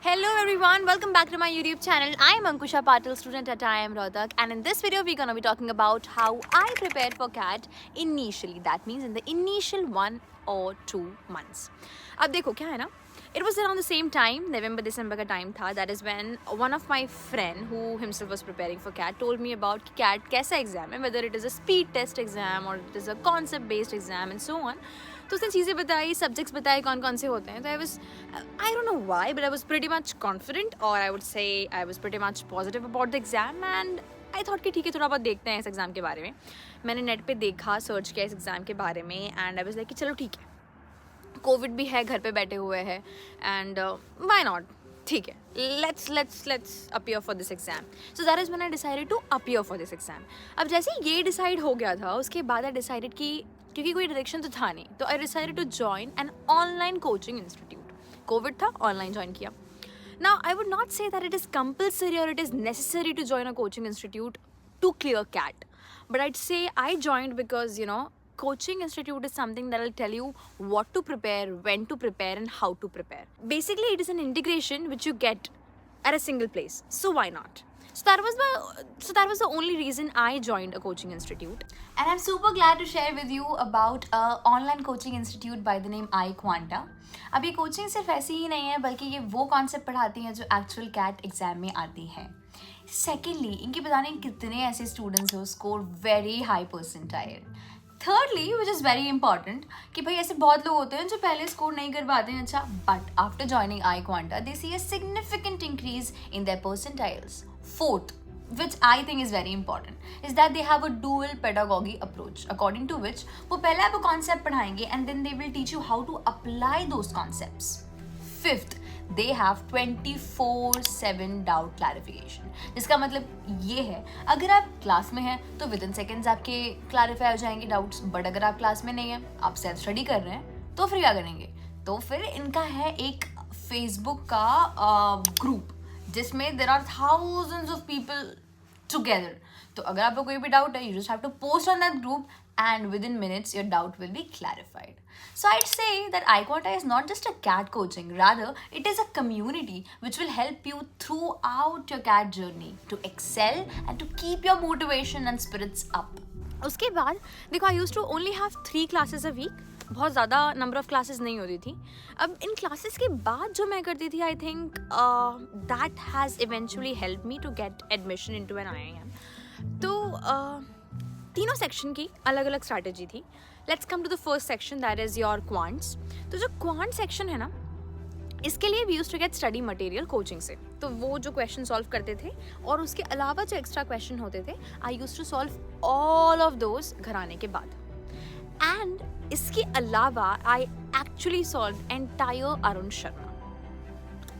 Hello everyone, welcome back to my YouTube channel. I am Ankusha Patil, student at IIM Rohtak, and in this video we're gonna be talking about how I prepared for CAT initially. That means in the initial 1 or 2 months. अब देखो क्या है ना, it was around the same time, November December का time था. That is when one of my friend who himself was preparing for CAT told me about कि CAT कैसा exam है, whether it is a speed test exam or it is a concept based exam and so on. तो उसने चीज़ें बताई, subjects बताए कौन कौन से होते हैं. तो I don't know why, but I was pretty much confident, or I would say I was pretty much positive about the exam, and I thought कि ठीक है थोड़ा बहुत देखते हैं इस एग्ज़ाम के बारे में. मैंने नेट पे देखा, सर्च किया इस एग्ज़ाम के बारे में, एंड आई वाज लाइक कि चलो ठीक है, कोविड भी है, घर पे बैठे हुए हैं, एंड व्हाई नॉट, ठीक है, let's appear for this exam. So that is when I decided to appear for this exam. अब जैसे ही ये डिसाइड हो गया था, उसके बाद आई डिसाइडेड कि क्योंकि कोई डायरेक्शन तो था नहीं, तो I decided to join an online coaching institute. Covid था, ऑनलाइन ज्वाइन किया. Now, I would not say that it is compulsory or it is necessary to join a coaching institute to clear CAT. But I'd say I joined because, coaching institute is something that will tell you what to prepare, when to prepare, and how to prepare. Basically, it is an integration which you get at a single place. So why not? So that was the only reason I joined a coaching institute. And I'm super glad to share with you about a online coaching institute by the name iQuanta. अब ये coaching सिर्फ ऐसी ही नहीं है, बल्कि ये वो concept पढ़ाती हैं जो एक्चुअल कैट एग्जाम में आती है. सेकेंडली, इनकी पता नहीं कितने ऐसे स्टूडेंट्स हो score very high percentile. Thirdly, which is very important, कि भाई ऐसे बहुत लोग होते हैं जो पहले स्कोर नहीं कर पाते हैं अच्छा, but after joining iQuanta they see a significant increase in their percentiles. Fourth, which I think is very important, is that they have a dual pedagogy approach, according to which वो पहले आपको concept पढ़ाएंगे and then they will teach you how to apply those concepts. Fifth, they have 24/7 doubt clarification. जिसका मतलब ये है, अगर आप क्लास में हैं तो within seconds आपके clarify हो जाएंगे doubts, but अगर आप क्लास में नहीं हैं, आप self study कर रहे हैं, तो फिर क्या करेंगे? तो फिर इनका है एक Facebook का ग्रुप जिसमें there are thousands of people together. तो अगर आपको कोई भी डाउट है, you just have to post on that group and within minutes your doubt will be clarified. So I'd say that iQuanta is not just a CAT coaching, rather it is a community which will help you throughout your CAT journey to excel and to keep your motivation and spirits up. उसके बाद देखो, I used to only have 3 classes a week. बहुत ज़्यादा number of classes नहीं होती थी. अब इन classes के बाद जो मैं करती थी, I think that has eventually help me to get admission into an IIM. तो तीनों सेक्शन की अलग अलग स्ट्रैटेजी थी. Let's come to the first section, that is your quants. तो जो क्वांट सेक्शन है ना, इसके लिए we used to get study material coaching से. तो वो जो क्वेश्चन सॉल्व करते थे, और उसके अलावा जो एक्स्ट्रा क्वेश्चन होते थे, I used to solve all of those घर आने के बाद. एंड इसके अलावा I actually solve entire Arun Sharma.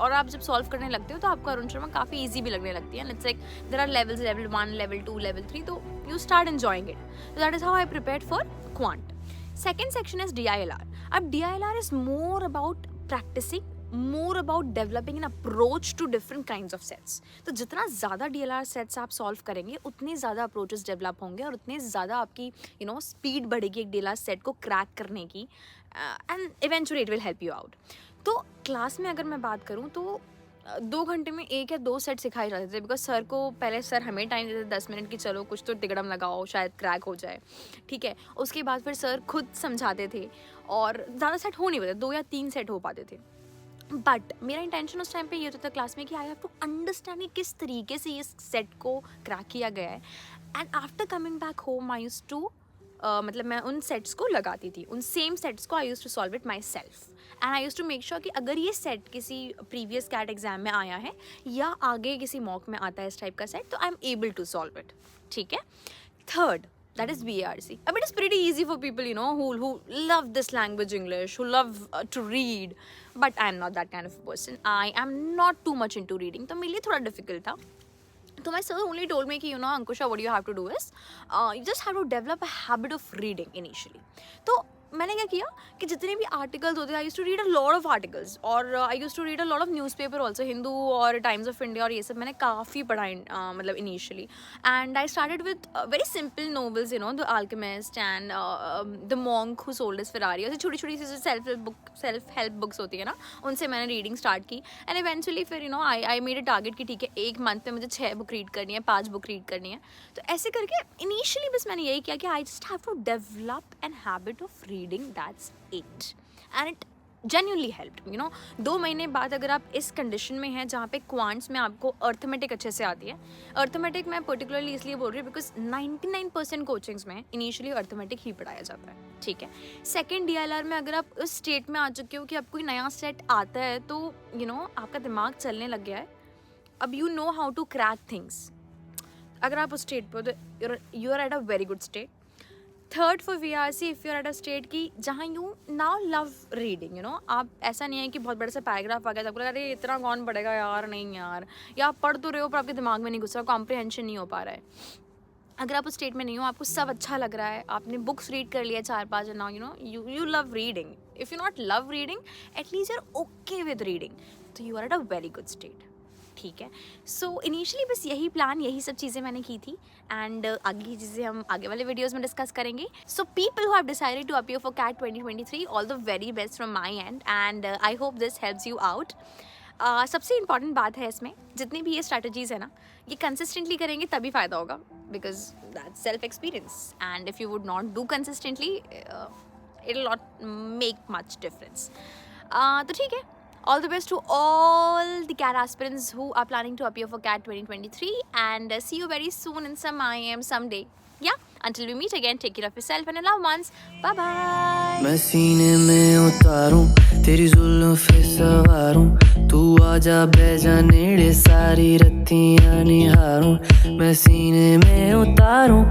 और आप जब सॉल्व करने लगते हो तो आपको अरुण शर्मा काफ़ी इजी भी लगने लगती है. It's like there are levels, level 1, level 2, level 3, तो you start enjoying it. So that is how I prepared for quant. Second section is DILR. अब DILR is more about practising, more about developing an approach to different kinds of sets. तो जितना ज़्यादा DLR sets आप solve करेंगे, उतने ज़्यादा approaches develop होंगे और उतने ज़्यादा आपकी speed बढ़ेगी एक DLR set को crack करने की, and eventually it will help you out. तो क्लास में अगर मैं बात करूँ तो 2 घंटे में 1 या 2 सेट सिखाए जाते थे, बिकॉज सर को पहले सर हमें टाइम देते थे 10 मिनट की, चलो कुछ तो तिगड़म लगाओ, शायद क्रैक हो जाए, ठीक है. उसके बाद फिर सर खुद समझाते थे और ज़्यादा सेट हो नहीं पाते, 2 या 3 सेट हो पाते थे. बट मेरा इंटेंशन उस टाइम पे ये होता था क्लास में कि आई हैव टू अंडरस्टैंड किस तरीके से ये सेट को क्रैक किया गया है. And after coming back home I used to मतलब मैं उन सेट्स को लगाती थी, उन सेम सेट्स को I used to solve it myself. And I used to make sure कि अगर ये सेट किसी प्रीवियस कैट एग्जाम में आया है या आगे किसी मॉक में आता है इस टाइप का सेट, तो I am able to solve it, ठीक है. Third, that is BARC. It is pretty easy for people, who love this language English, who love to read, but I am not that kind of a person. I am not too much into reading, तो मेरे लिए थोड़ा difficult था. So my sir only told me कि Ankusha, what you have to do is you just have to develop a habit of reading initially. तो मैंने क्या किया कि जितने भी आर्टिकल्स होते हैं, I used to read a lot of articles, और I used to read a lot of newspaper also, Hindu और टाइम्स ऑफ इंडिया और ये सब मैंने काफ़ी पढ़ा मतलब initially. And I started with very simple novels, you know, the alchemist and the monk who sold his Ferrari. ऐसे छोटी छोटी सी सेल्फ हेल्प बुक्स होती है ना, उनसे मैंने रीडिंग स्टार्ट की. एंड इवेंचुअली फिर you know I made a target कि ठीक है, एक मंथ में मुझे 6 बुक रीड करनी है, 5 बुक रीड करनी है. तो ऐसे करके इनिशियली बस मैंने यही किया कि I just have to develop an habit of reading, that's it. And it genuinely helped, you know. 2 महीने बाद अगर आप इस कंडीशन में हैं जहाँ पे क्वांट्स में आपको अर्थमेटिक अच्छे से आती है. अर्थमेटिक मैं पर्टिकुलरली इसलिए बोल रही हूँ बिकॉज 99% कोचिंग्स में इनिशियली अर्थमेटिक ही पढ़ाया जाता है, ठीक है. सेकेंड DLR में अगर आप उस स्टेट में आ चुके हो कि आप कोई नया सेट आता है तो यू नो आपका दिमाग चलने लग गया है, अब you know how to crack things. अगर आप उस स्टेट पर, you are at a very good state. Third for VRC, if you are at a state की जहाँ you now love reading, you know. आप ऐसा नहीं है कि बहुत बड़े से पैराग्राफ आ गया तो आपको लगा अरे इतना कौन पढ़ेगा यार, नहीं यार, या आप पढ़ तो रहे हो पर आपके दिमाग में नहीं घुस रहा, कॉम्प्रिहेंशन नहीं हो पा रहा है. अगर आप उस स्टेट में नहीं हो, आपको सब अच्छा लग रहा है, आपने बुक्स रीड कर लिया 4-5, now you know you love reading. If you not love reading, at least you are okay with reading, तो you are at a very good state, ठीक है. सो इनिशियली बस यही प्लान, यही सब चीज़ें मैंने की थी. एंड आगे की चीज़ें हम आगे वाले वीडियोस में डिस्कस करेंगे. So people who have decided to appear for CAT 2023, all the very best from my end. And I hope this helps you out. सबसे इंपॉर्टेंट बात है इसमें, जितनी भी ये स्ट्रैटेजीज़ है ना, ये कंसिस्टेंटली करेंगे तभी फ़ायदा होगा, because that's self experience. And if you would not do consistently, it will not make much difference. तो ठीक है. All the best to all the CAT aspirants who are planning to appear for CAT 2023, and see you very soon in some IIM someday. Yeah, until we meet again, take care of yourself and your loved ones. Bye bye. मैं सीने में उतारूं तेरी जुल्फ़े सवारूं, तू आजा बैजा नेड़े सारी रत्तियां निहारूं. मैं सीने में उतारूं